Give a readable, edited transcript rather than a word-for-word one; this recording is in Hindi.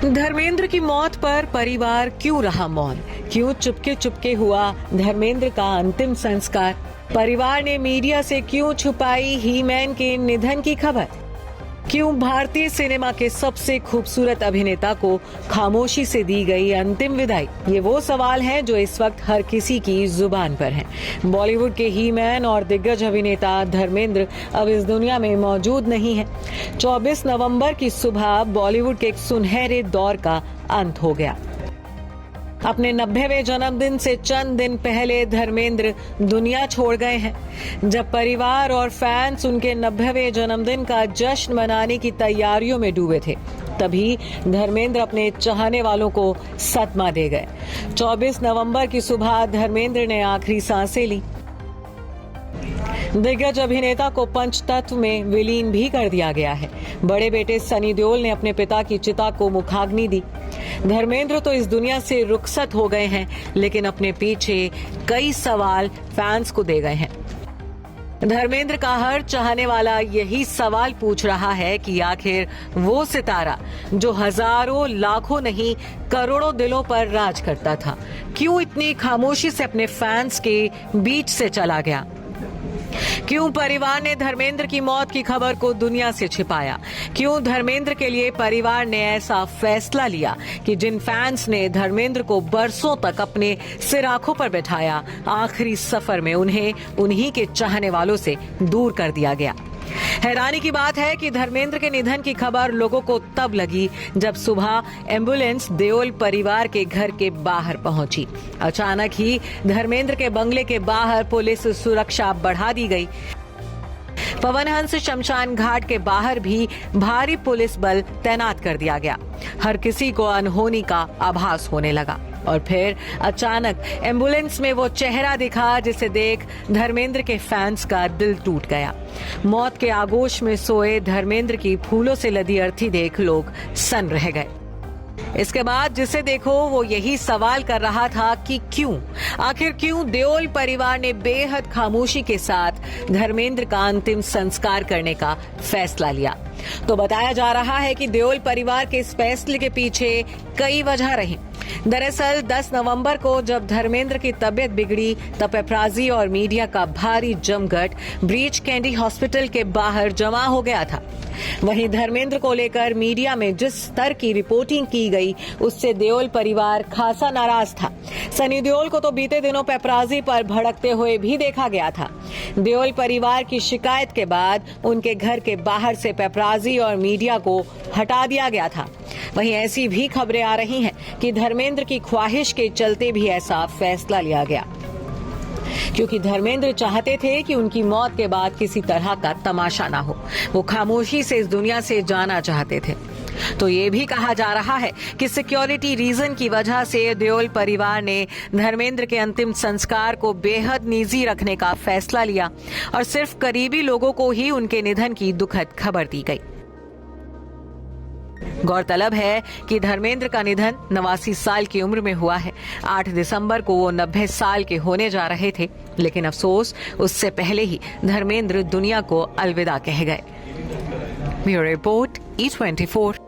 धर्मेंद्र की मौत पर परिवार क्यों रहा मौन? क्यों चुपके चुपके हुआ धर्मेंद्र का अंतिम संस्कार? परिवार ने मीडिया से क्यों छुपाई ही मैन के निधन की खबर? क्यों भारतीय सिनेमा के सबसे खूबसूरत अभिनेता को खामोशी से दी गई अंतिम विदाई? ये वो सवाल हैं जो इस वक्त हर किसी की जुबान पर हैं। बॉलीवुड के ही मैन और दिग्गज अभिनेता धर्मेंद्र अब इस दुनिया में मौजूद नहीं है। 24 नवंबर की सुबह बॉलीवुड के एक सुनहरे दौर का अंत हो गया। अपने 90वें जन्मदिन से चंद दिन पहले धर्मेंद्र दुनिया छोड़ गए हैं। जब परिवार और फैंस उनके 90वें जन्मदिन का जश्न मनाने की तैयारियों में डूबे थे, तभी धर्मेंद्र अपने चाहने वालों को सदमा दे गए। 24 नवंबर की सुबह धर्मेंद्र ने आखिरी सांसें ली। दिग्गज अभिनेता को पंचतत्व में विलीन भी कर दिया गया है। बड़े बेटे सनी देओल ने अपने पिता की चिता को मुखाग्नि दी। धर्मेंद्र तो इस दुनिया से रुखसत हो गए हैं, लेकिन अपने पीछे कई सवाल फैंस को दे गए हैं। धर्मेंद्र का हर चाहने वाला यही सवाल पूछ रहा है कि आखिर वो सितारा जो हजारों लाखों नहीं करोड़ों दिलों पर राज करता था, क्यों इतनी खामोशी से अपने फैंस के बीच से चला गया? क्यों परिवार ने धर्मेंद्र की मौत की खबर को दुनिया से छिपाया? क्यों धर्मेंद्र के लिए परिवार ने ऐसा फैसला लिया कि जिन फैंस ने धर्मेंद्र को बरसों तक अपने सिर आंखों पर बैठाया, आखिरी सफर में उन्हें उन्हीं के चाहने वालों से दूर कर दिया गया? हैरानी की बात है कि धर्मेंद्र के निधन की खबर लोगों को तब लगी जब सुबह एम्बुलेंस देओल परिवार के घर के बाहर पहुंची। अचानक ही धर्मेंद्र के बंगले के बाहर पुलिस सुरक्षा बढ़ा दी गई। पवन हंस शमशान घाट के बाहर भी भारी पुलिस बल तैनात कर दिया गया। हर किसी को अनहोनी का आभास होने लगा और फिर अचानक एम्बुलेंस में वो चेहरा दिखा जिसे देख धर्मेंद्र के फैंस का दिल टूट गया। मौत के आगोश में सोए धर्मेंद्र की फूलों से लदी अर्थी देख लोग सन्न रह गए। इसके बाद जिसे देखो वो यही सवाल कर रहा था कि आखिर क्यों देओल परिवार ने बेहद खामोशी के साथ धर्मेंद्र का अंतिम संस्कार करने का फैसला लिया। तो बताया जा रहा है कि देओल परिवार के इस फैसले के पीछे कई वजह रही। दरअसल 10 नवंबर को जब धर्मेंद्र की तबीयत बिगड़ी तब पेपराजी और मीडिया का भारी जमघट ब्रीच कैंडी हॉस्पिटल के बाहर जमा हो गया था। वहीं धर्मेंद्र को लेकर मीडिया में जिस स्तर की रिपोर्टिंग की गई, उससे देओल परिवार खासा नाराज था। सनी देओल को तो बीते दिनों पेपराजी पर भड़कते हुए भी देखा गया था। देओल परिवार की शिकायत के बाद उनके घर के बाहर से पेपराजी और मीडिया को हटा दिया गया था। वहीं ऐसी भी खबरें आ रही हैं कि धर्मेंद्र की ख्वाहिश के चलते भी ऐसा फैसला लिया गया, क्योंकि धर्मेंद्र चाहते थे कि उनकी मौत के बाद किसी तरह का तमाशा ना हो। वो खामोशी से इस दुनिया से जाना चाहते थे। तो ये भी कहा जा रहा है कि सिक्योरिटी रीजन की वजह से देओल परिवार ने धर्मेंद्र के अंतिम संस्कार को बेहद निजी रखने का फैसला लिया और सिर्फ करीबी लोगों को ही उनके निधन की दुखद खबर दी गई। गौरतलब है कि धर्मेंद्र का निधन 89 साल की उम्र में हुआ है। 8 दिसंबर को वो 90 साल के होने जा रहे थे, लेकिन अफसोस उससे पहले ही धर्मेंद्र दुनिया को अलविदा कह गए। Bureau report E24।